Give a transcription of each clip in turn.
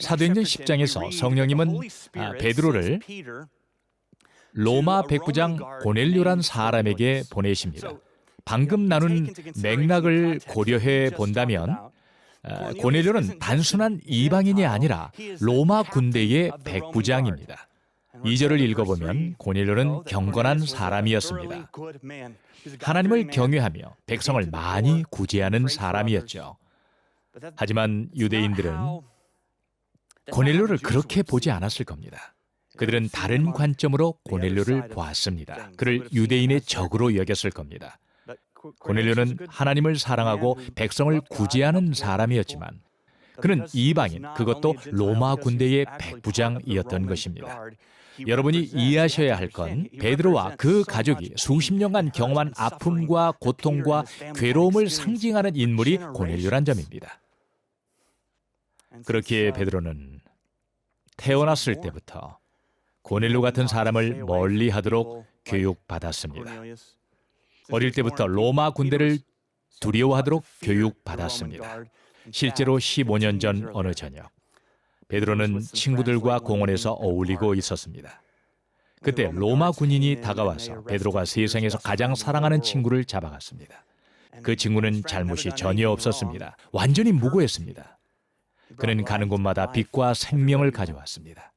사도행전 10장에서 성령님은 베드로를 로마 백부장 고넬료란 사람에게 보내십니다. 방금 나눈 맥락을 고려해 본다면 고넬료는 단순한 이방인이 아니라 로마 군대의 백부장입니다. 2절을 읽어보면 고넬료는 경건한 사람이었습니다. 하나님을 경외하며 백성을 많이 구제하는 사람이었죠. 하지만 유대인들은 고넬료를 그렇게 보지 않았을 겁니다. 그들은 다른 관점으로 고넬료를 보았습니다. 그를 유대인의 적으로 여겼을 겁니다. 고넬료는 하나님을 사랑하고 백성을 구제하는 사람이었지만 그는 이방인, 그것도 로마 군대의 백부장이었던 것입니다. 여러분이 이해하셔야 할 건 베드로와 그 가족이 수십 년간 경험한 아픔과 고통과 괴로움을 상징하는 인물이 고넬료란 점입니다. 그렇기에 베드로는 태어났을 때부터 고넬료 같은 사람을 멀리하도록 교육받았습니다. 어릴 때부터 로마 군대를 두려워하도록 교육받았습니다. 실제로 15년 전 어느 저녁 베드로는 친구들과 공원에서 어울리고 있었습니다. 그때 로마 군인이 다가와서 베드로가 세상에서 가장 사랑하는 친구를 잡아갔습니다. 그 친구는 잘못이 전혀 없었습니다. 완전히 무고했습니다. 그는 가는 곳마다 빛과 생명을 가져왔습니다.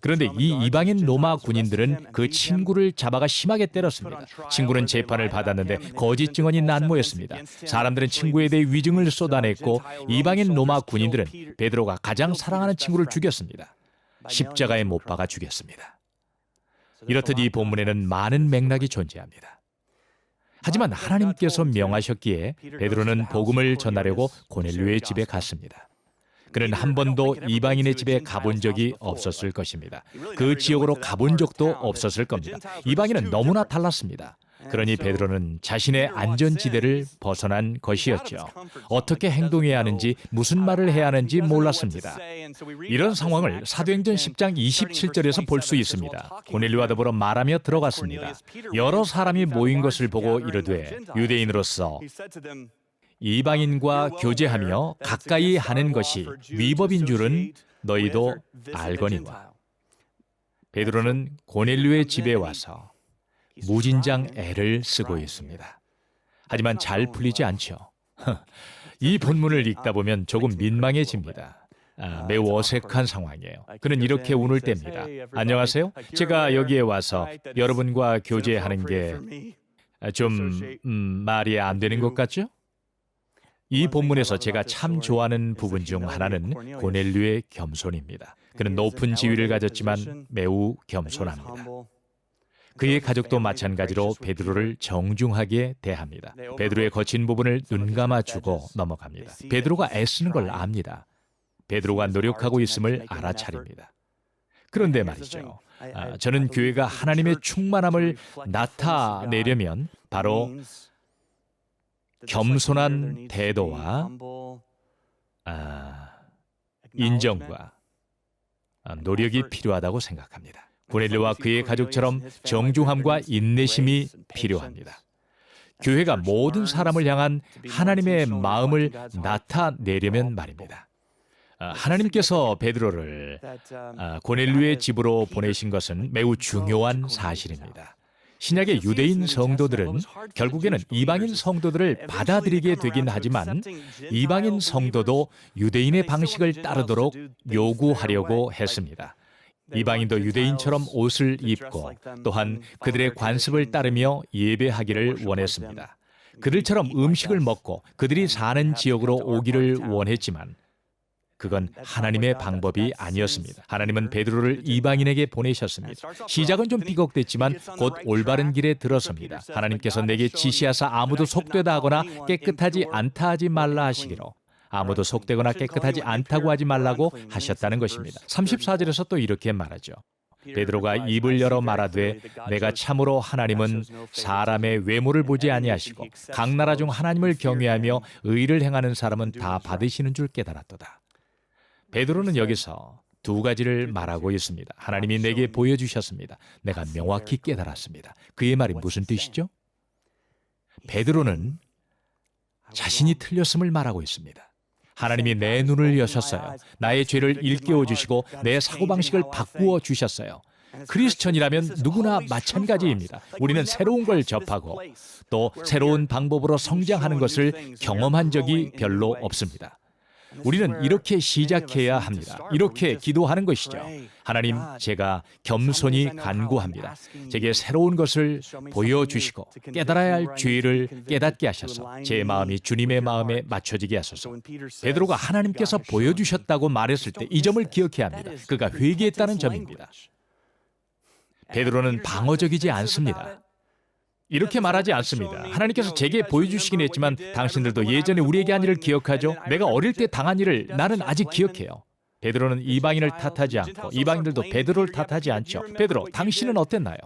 그런데 이 이방인 로마 군인들은 그 친구를 잡아가 심하게 때렸습니다. 친구는 재판을 받았는데 거짓 증언이 난무했습니다. 사람들은 친구에 대해 위증을 쏟아냈고 이방인 로마 군인들은 베드로가 가장 사랑하는 친구를 죽였습니다. 십자가에 못 박아 죽였습니다. 이렇듯 이 본문에는 많은 맥락이 존재합니다. 하지만 하나님께서 명하셨기에 베드로는 복음을 전하려고 고넬료의 집에 갔습니다. 그는 한 번도 이방인의 집에 가본 적이 없었을 것입니다. 그 지역으로 가본 적도 없었을 겁니다. 이방인은 너무나 달랐습니다. 그러니 베드로는 자신의 안전지대를 벗어난 것이었죠. 어떻게 행동해야 하는지, 무슨 말을 해야 하는지 몰랐습니다. 이런 상황을 사도행전 10장 27절에서 볼 수 있습니다. 고넬료와 더불어 말하며 들어갔습니다. 여러 사람이 모인 것을 보고 이르되 유대인으로서 이방인과 교제하며 가까이 하는 것이 위법인 줄은 너희도 알거니와. 베드로는 고넬료의 집에 와서 무진장 애를 쓰고 있습니다. 하지만 잘 풀리지 않죠. 이 본문을 읽다 보면 조금 민망해집니다. 매우 어색한 상황이에요. 그는 이렇게 운을 뗍니다. 안녕하세요. 제가 여기에 와서 여러분과 교제하는 게 좀 말이 안 되는 것 같죠? 이 본문에서 제가 참 좋아하는 부분 중 하나는 고넬료의 겸손입니다. 그는 높은 지위를 가졌지만 매우 겸손합니다. 그의 가족도 마찬가지로 베드로를 정중하게 대합니다. 베드로의 거친 부분을 눈감아주고 넘어갑니다. 베드로가 애쓰는 걸 압니다. 베드로가 노력하고 있음을 알아차립니다. 그런데 말이죠. 저는 교회가 하나님의 충만함을 나타내려면 바로 겸손한 태도와 인정과 노력이 필요하다고 생각합니다. 고넬료와 그의 가족처럼 정중함과 인내심이 필요합니다. 교회가 모든 사람을 향한 하나님의 마음을 나타내려면 말입니다. 하나님께서 베드로를 고넬료의 집으로 보내신 것은 매우 중요한 사실입니다. 신약의 유대인 성도들은 결국에는 이방인 성도들을 받아들이게 되긴 하지만 이방인 성도도 유대인의 방식을 따르도록 요구하려고 했습니다. 이방인도 유대인처럼 옷을 입고 또한 그들의 관습을 따르며 예배하기를 원했습니다. 그들처럼 음식을 먹고 그들이 사는 지역으로 오기를 원했지만 그건 하나님의 방법이 아니었습니다. 하나님은 베드로를 이방인에게 보내셨습니다. 시작은 좀 삐걱댔지만 곧 올바른 길에 들어섭니다. 하나님께서 내게 지시하사 아무도 속되다 하거나 깨끗하지 않다 하지 말라 하시기로 아무도 속되거나 깨끗하지 않다고 하지 말라고 하셨다는 것입니다. 34절에서 또 이렇게 말하죠. 베드로가 입을 열어 말하되 내가 참으로 하나님은 사람의 외모를 보지 아니하시고 각 나라 중 하나님을 경외하며 의를 행하는 사람은 다 받으시는 줄 깨달았도다. 베드로는 여기서 두 가지를 말하고 있습니다. 하나님이 내게 보여주셨습니다. 내가 명확히 깨달았습니다. 그의 말이 무슨 뜻이죠? 베드로는 자신이 틀렸음을 말하고 있습니다. 하나님이 내 눈을 여셨어요. 나의 죄를 일깨워 주시고 내 사고방식을 바꾸어 주셨어요. 크리스천이라면 누구나 마찬가지입니다. 우리는 새로운 걸 접하고 또 새로운 방법으로 성장하는 것을 경험한 적이 별로 없습니다. 우리는 이렇게 시작해야 합니다. 이렇게 기도하는 것이죠. 하나님, 제가 겸손히 간구합니다. 제게 새로운 것을 보여주시고 깨달아야 할 죄를 깨닫게 하셔서 제 마음이 주님의 마음에 맞춰지게 하소서. 베드로가 하나님께서 보여주셨다고 말했을 때 이 점을 기억해야 합니다. 그가 회개했다는 점입니다. 베드로는 방어적이지 않습니다. 이렇게 말하지 않습니다. 하나님께서 제게 보여주시긴 했지만 당신들도 예전에 우리에게 한 일을 기억하죠? 내가 어릴 때 당한 일을 나는 아직 기억해요. 베드로는 이방인을 탓하지 않고 이방인들도 베드로를 탓하지 않죠. 베드로, 당신은 어땠나요?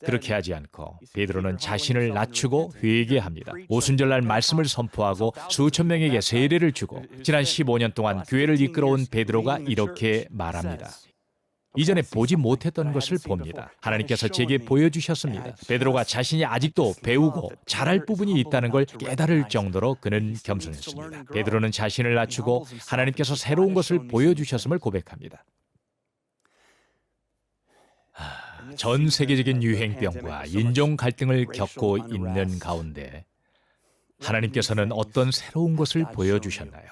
그렇게 하지 않고 베드로는 자신을 낮추고 회개합니다. 오순절날 말씀을 선포하고 수천 명에게 세례를 주고 지난 15년 동안 교회를 이끌어온 베드로가 이렇게 말합니다. 이전에 보지 못했던 것을 봅니다. 하나님께서 제게 보여주셨습니다. 베드로가 자신이 아직도 배우고 잘할 부분이 있다는 걸 깨달을 정도로 그는 겸손했습니다. 베드로는 자신을 낮추고 하나님께서 새로운 것을 보여주셨음을 고백합니다. 전 세계적인 유행병과 인종 갈등을 겪고 있는 가운데 하나님께서는 어떤 새로운 것을 보여주셨나요?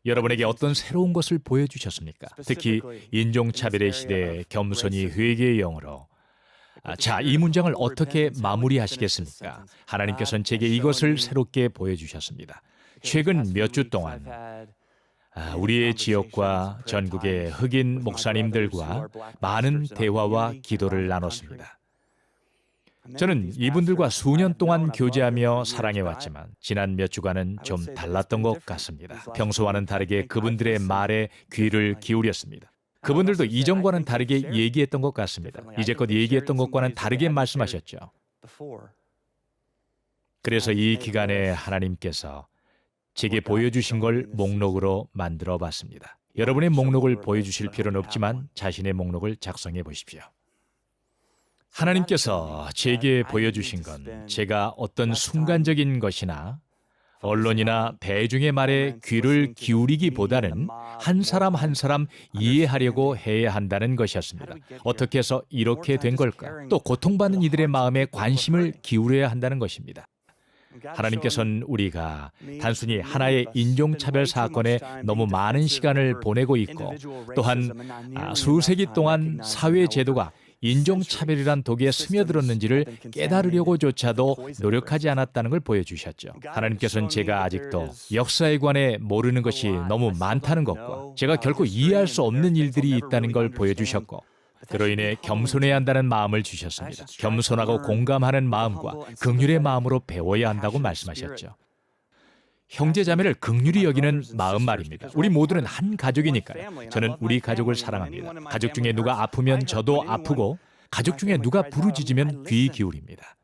여러분에게 어떤 새로운 것을 보여주셨습니까? 특히 인종차별의 시대에 겸손히 회개의 영으로 자, 이 문장을 어떻게 마무리하시겠습니까? 하나님께서는 제게 이것을 새롭게 보여주셨습니다. 최근 몇 주 동안 우리의 지역과 전국의 흑인 목사님들과 많은 대화와 기도를 나눴습니다. 저는 이분들과 수년 동안 교제하며 사랑해왔지만 지난 몇 주간은 좀 달랐던 것 같습니다. 평소와는 다르게 그분들의 말에 귀를 기울였습니다. 그분들도 이전과는 다르게 얘기했던 것 같습니다. 이제껏 얘기했던 것과는 다르게 말씀하셨죠. 그래서 이 기간에 하나님께서 제게 보여주신 걸 목록으로 만들어 봤습니다. 여러분의 목록을 보여주실 필요는 없지만 자신의 목록을 작성해 보십시오. 하나님께서 제게 보여주신 건 제가 어떤 순간적인 것이나 언론이나 대중의 말에 귀를 기울이기보다는 한 사람 한 사람 이해하려고 해야 한다는 것이었습니다. 어떻게 해서 이렇게 된 걸까? 또 고통받는 이들의 마음에 관심을 기울여야 한다는 것입니다. 하나님께서는 우리가 단순히 하나의 인종차별 사건에 너무 많은 시간을 보내고 있고 또한 수세기 동안 사회 제도가 인종차별이란 독에 스며들었는지를 깨달으려고조차도 노력하지 않았다는 걸 보여주셨죠. 하나님께서는 제가 아직도 역사에 관해 모르는 것이 너무 많다는 것과 제가 결코 이해할 수 없는 일들이 있다는 걸 보여주셨고 그로 인해 겸손해야 한다는 마음을 주셨습니다. 겸손하고 공감하는 마음과 긍휼의 마음으로 배워야 한다고 말씀하셨죠. 형제자매를 긍휼히 여기는 마음 말입니다. 우리 모두는 한 가족이니까요. 저는 우리 가족을 사랑합니다. 가족 중에 누가 아프면 저도 아프고 가족 중에 누가 부르짖으면 귀 기울입니다.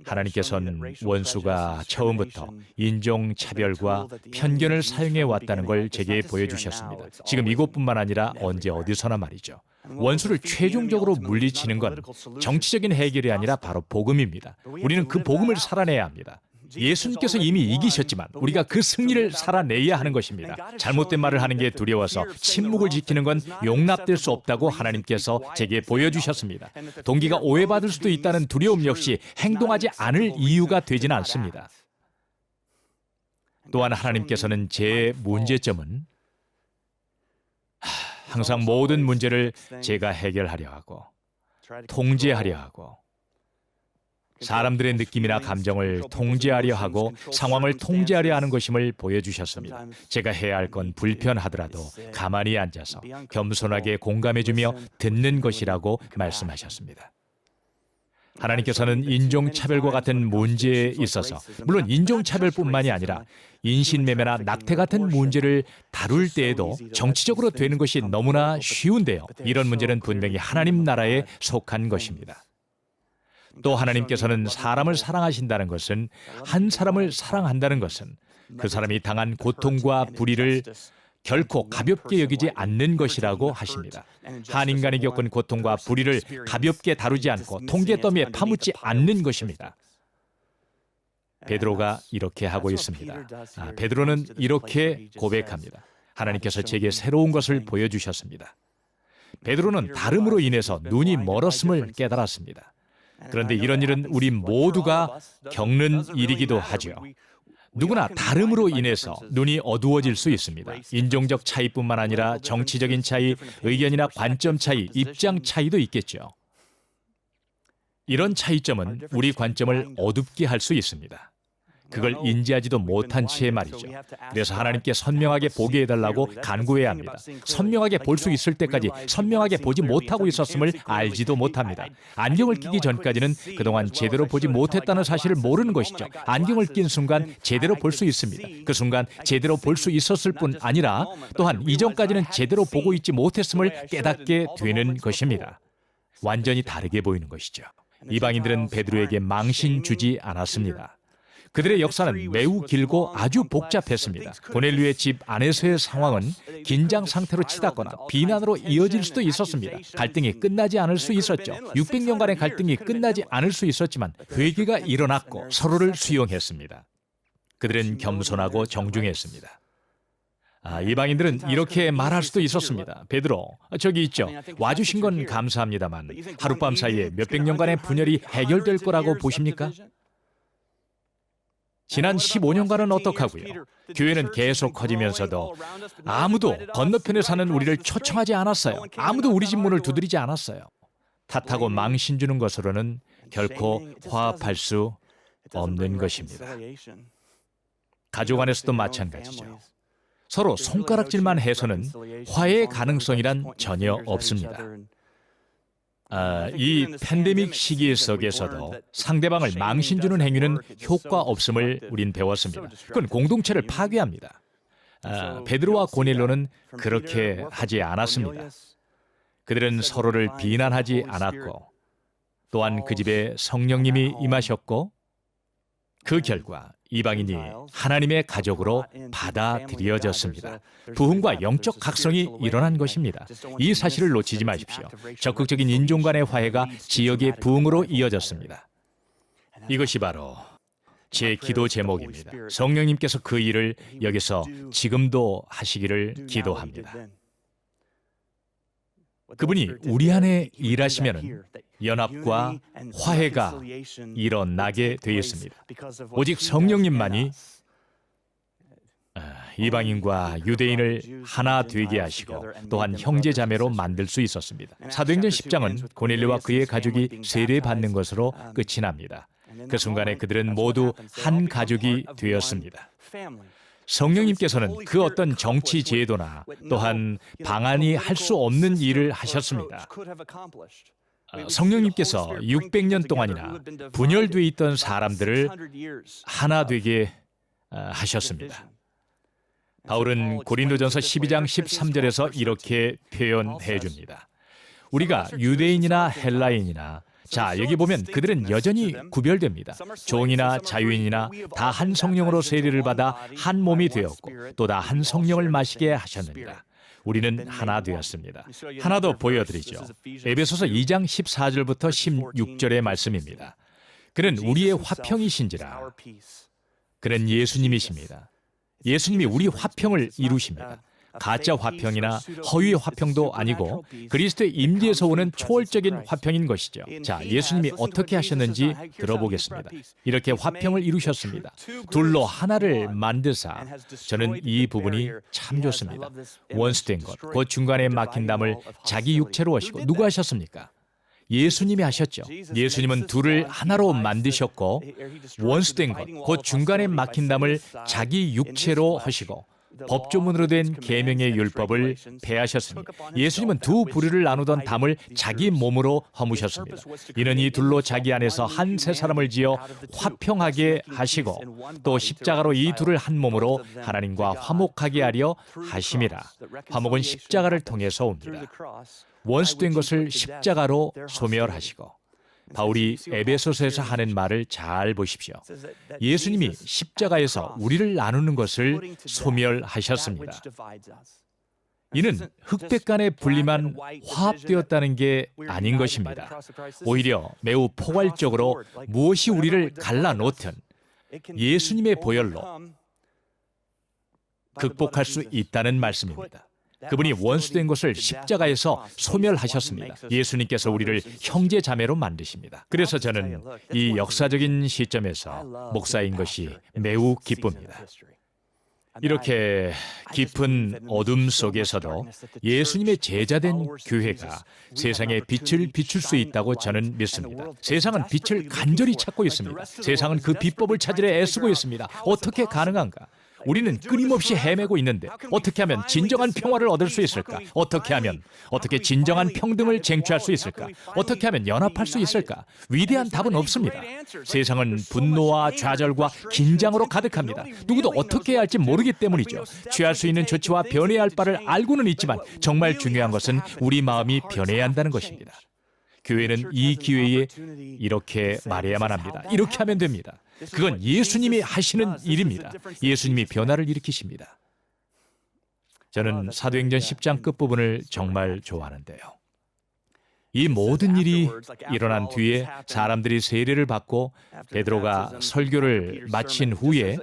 하나님께서는 원수가 처음부터 인종차별과 편견을 사용해 왔다는 걸 제게 보여주셨습니다. 지금 이곳뿐만 아니라 언제 어디서나 말이죠. 원수를 최종적으로 물리치는 건 정치적인 해결이 아니라 바로 복음입니다. 우리는 그 복음을 살아내야 합니다. 예수님께서 이미 이기셨지만 우리가 그 승리를 살아내야 하는 것입니다. 잘못된 말을 하는 게 두려워서 침묵을 지키는 건 용납될 수 없다고 하나님께서 제게 보여주셨습니다. 동기가 오해받을 수도 있다는 두려움 역시 행동하지 않을 이유가 되지는 않습니다. 또한 하나님께서는 제 문제점은 항상 모든 문제를 제가 해결하려 하고 통제하려 하고 사람들의 느낌이나 감정을 통제하려 하고 상황을 통제하려 하는 것임을 보여주셨습니다. 제가 해야 할 건 불편하더라도 가만히 앉아서 겸손하게 공감해주며 듣는 것이라고 말씀하셨습니다. 하나님께서는 인종차별과 같은 문제에 있어서 물론 인종차별뿐만이 아니라 인신매매나 낙태 같은 문제를 다룰 때에도 정치적으로 되는 것이 너무나 쉬운데요. 이런 문제는 분명히 하나님 나라에 속한 것입니다. 또 하나님께서는 사람을 사랑하신다는 것은 한 사람을 사랑한다는 것은 그 사람이 당한 고통과 불의를 결코 가볍게 여기지 않는 것이라고 하십니다. 한 인간이 겪은 고통과 불의를 가볍게 다루지 않고 통계 더미에 파묻지 않는 것입니다. 베드로가 이렇게 하고 있습니다. 베드로는 이렇게 고백합니다. 하나님께서 제게 새로운 것을 보여주셨습니다. 베드로는 다름으로 인해서 눈이 멀었음을 깨달았습니다. 그런데 이런 일은 우리 모두가 겪는 일이기도 하죠. 누구나 다름으로 인해서 눈이 어두워질 수 있습니다. 인종적 차이뿐만 아니라 정치적인 차이, 의견이나 관점 차이, 입장 차이도 있겠죠. 이런 차이점은 우리 관점을 어둡게 할 수 있습니다. 그걸 인지하지도 못한 채 말이죠. 그래서 하나님께 선명하게 보게 해달라고 간구해야 합니다. 선명하게 볼 수 있을 때까지 선명하게 보지 못하고 있었음을 알지도 못합니다. 안경을 끼기 전까지는 그동안 제대로 보지 못했다는 사실을 모르는 것이죠. 안경을 낀 순간 제대로 볼 수 있습니다. 그 순간 제대로 볼 수 있었을 뿐 아니라 또한 이전까지는 제대로 보고 있지 못했음을 깨닫게 되는 것입니다. 완전히 다르게 보이는 것이죠. 이방인들은 베드로에게 망신 주지 않았습니다. 그들의 역사는 매우 길고 아주 복잡했습니다. 고넬료의 집 안에서의 상황은 긴장 상태로 치닫거나 비난으로 이어질 수도 있었습니다. 갈등이 끝나지 않을 수 있었죠. 600년간의 갈등이 끝나지 않을 수 있었지만 회개가 일어났고 서로를 수용했습니다. 그들은 겸손하고 정중했습니다. 이방인들은 이렇게 말할 수도 있었습니다. 베드로, 저기 있죠. 와주신 건 감사합니다만 하룻밤 사이에 몇백 년간의 분열이 해결될 거라고 보십니까? 지난 15년간은 어떡하고요? 교회는 계속 커지면서도 아무도 건너편에 사는 우리를 초청하지 않았어요. 아무도 우리 집 문을 두드리지 않았어요. 탓하고 망신 주는 것으로는 결코 화합할 수 없는 것입니다. 가족 안에서도 마찬가지죠. 서로 손가락질만 해서는 화해의 가능성이란 전혀 없습니다. 이 팬데믹 시기 속에서도 상대방을 망신 주는 행위는 효과 없음을 우린 배웠습니다. 그건 공동체를 파괴합니다. 베드로와 고넬료는 그렇게 하지 않았습니다. 그들은 서로를 비난하지 않았고 또한 그 집에 성령님이 임하셨고 그 결과 이방인이 하나님의 가족으로 받아들여졌습니다. 부흥과 영적 각성이 일어난 것입니다. 이 사실을 놓치지 마십시오. 적극적인 인종 간의 화해가 지역의 부흥으로 이어졌습니다. 이것이 바로 제 기도 제목입니다. 성령님께서 그 일을 여기서 지금도 하시기를 기도합니다. 그분이 우리 안에 일하시면 연합과 화해가 일어나게 되어 있습니다. 오직 성령님만이 이방인과 유대인을 하나 되게 하시고 또한 형제자매로 만들 수 있었습니다. 사도행전 10장은 고넬료와 그의 가족이 세례받는 것으로 끝이 납니다. 그 순간에 그들은 모두 한 가족이 되었습니다. 성령님께서는 그 어떤 정치 제도나 또한 방안이 할 수 없는 일을 하셨습니다. 성령님께서 600년 동안이나 분열되어 있던 사람들을 하나 되게 하셨습니다. 바울은 고린도전서 12장 13절에서 이렇게 표현해 줍니다. 우리가 유대인이나 헬라인이나 자, 여기 보면 그들은 여전히 구별됩니다. 종이나 자유인이나 다 한 성령으로 세례를 받아 한 몸이 되었고 또 다 한 성령을 마시게 하셨느니라. 우리는 하나 되었습니다. 하나 더 보여드리죠. 에베소서 2장 14절부터 16절의 말씀입니다. 그는 우리의 화평이신지라. 그는 예수님이십니다. 예수님이 우리 화평을 이루십니다. 가짜 화평이나 허위의 화평도 아니고 그리스도의 임재에서 오는 초월적인 화평인 것이죠. 자, 예수님이 어떻게 하셨는지 들어보겠습니다. 이렇게 화평을 이루셨습니다. 둘로 하나를 만드사. 저는 이 부분이 참 좋습니다. 원수된 것, 곧 중간에 막힌 담을 자기 육체로 하시고 누가 하셨습니까? 예수님이 하셨죠. 예수님은 둘을 하나로 만드셨고 원수된 것, 곧 중간에 막힌 담을 자기 육체로 하시고 법조문으로 된 계명의 율법을 폐하셨습니다. 예수님은 두 부류를 나누던 담을 자기 몸으로 허무셨습니다. 이는 이 둘로 자기 안에서 한 새 사람을 지어 화평하게 하시고 또 십자가로 이 둘을 한 몸으로 하나님과 화목하게 하려 하심이라. 화목은 십자가를 통해서 옵니다. 원수된 것을 십자가로 소멸하시고 바울이 에베소서에서 하는 말을 잘 보십시오. 예수님이 십자가에서 우리를 나누는 것을 소멸하셨습니다. 이는 흑백 간의 분리만 화합되었다는 게 아닌 것입니다. 오히려 매우 포괄적으로 무엇이 우리를 갈라놓든 예수님의 보혈로 극복할 수 있다는 말씀입니다. 그분이 원수된 것을 십자가에서 소멸하셨습니다. 예수님께서 우리를 형제 자매로 만드십니다. 그래서 저는 이 역사적인 시점에서 목사인 것이 매우 기쁩니다. 이렇게 깊은 어둠 속에서도 예수님의 제자된 교회가 세상에 빛을 비출 수 있다고 저는 믿습니다. 세상은 빛을 간절히 찾고 있습니다. 세상은 그 비법을 찾으려 애쓰고 있습니다. 어떻게 가능한가? 우리는 끊임없이 헤매고 있는데 어떻게 하면 진정한 평화를 얻을 수 있을까? 어떻게 진정한 평등을 쟁취할 수 있을까? 어떻게 하면 연합할 수 있을까? 위대한 답은 없습니다. 세상은 분노와 좌절과 긴장으로 가득합니다. 누구도 어떻게 해야 할지 모르기 때문이죠. 취할 수 있는 조치와 변해야 할 바를 알고는 있지만 정말 중요한 것은 우리 마음이 변해야 한다는 것입니다. 교회는 이 기회에 이렇게 말해야만 합니다. 이렇게 하면 됩니다. 그건 예수님이 하시는 일입니다. 예수님이 변화를 일으키십니다. 저는 사도행전 10장 끝부분을 정말 좋아하는데요. 이 모든 일이 일어난 뒤에 사람들이 세례를 받고 베드로가 설교를 마친 후에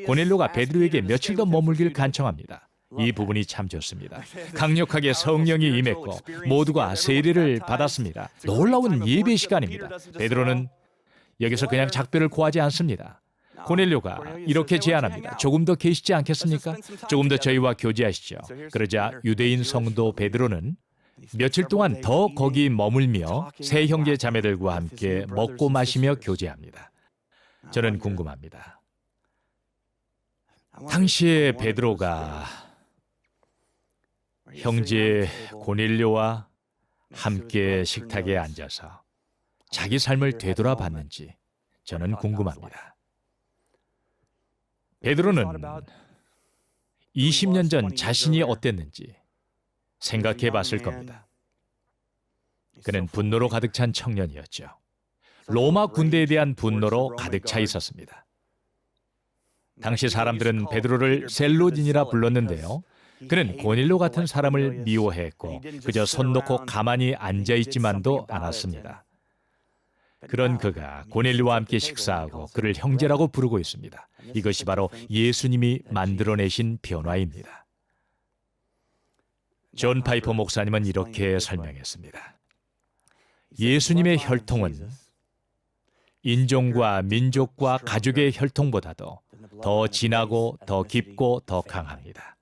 고넬료가 베드로에게 며칠 더 머물길 간청합니다. 이 부분이 참 좋습니다. 강력하게 성령이 임했고 모두가 세례를 받았습니다. 놀라운 예배 시간입니다. 베드로는 여기서 그냥 작별을 고하지 않습니다. 고넬료가 이렇게 제안합니다. 조금 더 계시지 않겠습니까? 조금 더 저희와 교제하시죠. 그러자 유대인 성도 베드로는 며칠 동안 더 거기 머물며 세 형제 자매들과 함께 먹고 마시며 교제합니다. 저는 궁금합니다. 당시에 베드로가 형제 고넬료와 함께 식탁에 앉아서 자기 삶을 되돌아봤는지 저는 궁금합니다. 베드로는 20년 전 자신이 어땠는지 생각해 봤을 겁니다. 그는 분노로 가득 찬 청년이었죠. 로마 군대에 대한 분노로 가득 차 있었습니다. 당시 사람들은 베드로를 셀로딘이라 불렀는데요. 그는 고넬료 같은 사람을 미워했고 그저 손 놓고 가만히 앉아있지만도 않았습니다. 그런 그가 고넬료와 함께 식사하고 그를 형제라고 부르고 있습니다. 이것이 바로 예수님이 만들어내신 변화입니다. 존 파이퍼 목사님은 이렇게 설명했습니다. 예수님의 혈통은 인종과 민족과 가족의 혈통보다도 더 진하고 더 깊고 더 강합니다.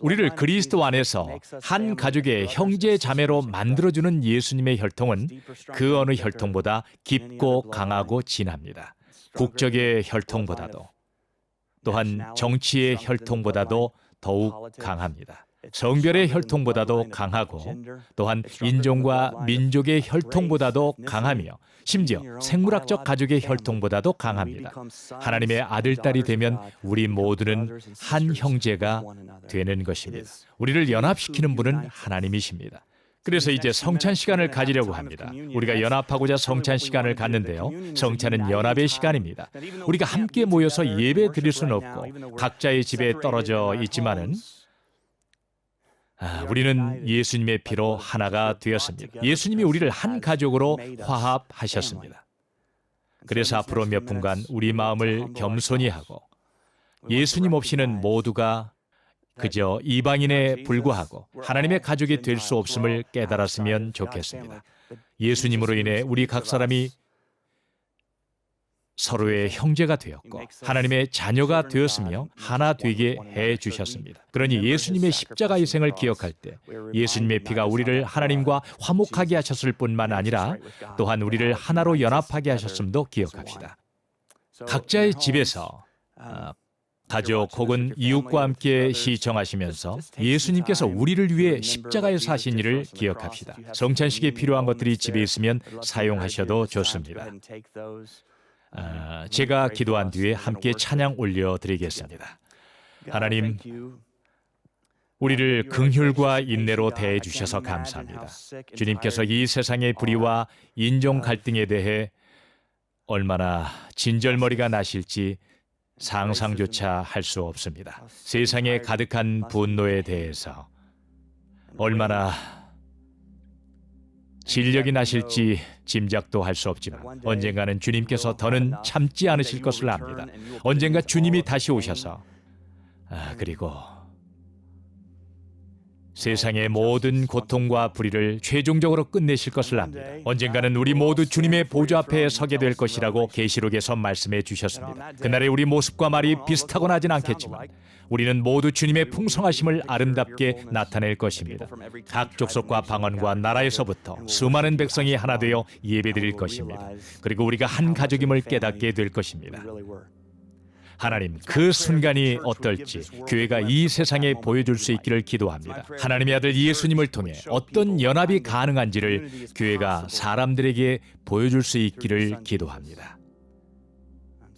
우리를 그리스도 안에서 한 가족의 형제 자매로 만들어주는 예수님의 혈통은 그 어느 혈통보다 깊고 강하고 진합니다. 국적의 혈통보다도 또한 정치의 혈통보다도 더욱 강합니다. 성별의 혈통보다도 강하고 또한 인종과 민족의 혈통보다도 강하며 심지어 생물학적 가족의 혈통보다도 강합니다. 하나님의 아들, 딸이 되면 우리 모두는 한 형제가 되는 것입니다. 우리를 연합시키는 분은 하나님이십니다. 그래서 이제 성찬 시간을 가지려고 합니다. 우리가 연합하고자 성찬 시간을 갖는데요. 성찬은 연합의 시간입니다. 우리가 함께 모여서 예배 드릴 수는 없고 각자의 집에 떨어져 있지만은 우리는 예수님의 피로 하나가 되었습니다. 예수님이 우리를 한 가족으로 화합하셨습니다. 그래서 앞으로 몇 분간 우리 마음을 겸손히 하고 예수님 없이는 모두가 그저 이방인에 불과하고 하나님의 가족이 될 수 없음을 깨달았으면 좋겠습니다. 예수님으로 인해 우리 각 사람이 서로의 형제가 되었고 하나님의 자녀가 되었으며 하나 되게 해 주셨습니다. 그러니 예수님의 십자가 희생을 기억할 때 예수님의 피가 우리를 하나님과 화목하게 하셨을 뿐만 아니라 또한 우리를 하나로 연합하게 하셨음도 기억합시다. 각자의 집에서 가족 혹은 이웃과 함께 시청하시면서 예수님께서 우리를 위해 십자가에서 하신 일을 기억합시다. 성찬식에 필요한 것들이 집에 있으면 사용하셔도 좋습니다. 제가 기도한 뒤에 함께 찬양 올려드리겠습니다. 하나님, 우리를 긍휼과 인내로 대해 주셔서 감사합니다. 주님께서 이 세상의 불의와 인종 갈등에 대해 얼마나 진절머리가 나실지 상상조차 할 수 없습니다. 세상에 가득한 분노에 대해서 얼마나 진력이 나실지 짐작도 할 수 없지만 언젠가는 주님께서 더는 참지 않으실 것을 압니다. 언젠가 주님이 다시 오셔서 그리고 세상의 모든 고통과 불의를 최종적으로 끝내실 것을 압니다. 언젠가는 우리 모두 주님의 보좌 앞에 서게 될 것이라고 계시록에서 말씀해 주셨습니다. 그날의 우리 모습과 말이 비슷하곤 하진 않겠지만 우리는 모두 주님의 풍성하심을 아름답게 나타낼 것입니다. 각 족속과 방언과 나라에서부터 수많은 백성이 하나 되어 예배드릴 것입니다. 그리고 우리가 한 가족임을 깨닫게 될 것입니다. 하나님, 그 순간이 어떨지 교회가 이 세상에 보여줄 수 있기를 기도합니다. 하나님의 아들 예수님을 통해 어떤 연합이 가능한지를 교회가 사람들에게 보여줄 수 있기를 기도합니다.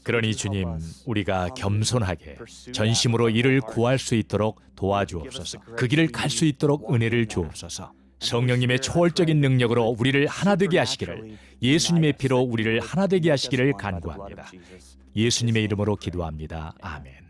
그러니 주님, 우리가 겸손하게 전심으로 이를 구할 수 있도록 도와주옵소서. 그 길을 갈 수 있도록 은혜를 주옵소서. 성령님의 초월적인 능력으로 우리를 하나 되게 하시기를, 예수님의 피로 우리를 하나 되게 하시기를 간구합니다. 예수님의 이름으로 기도합니다. 아멘.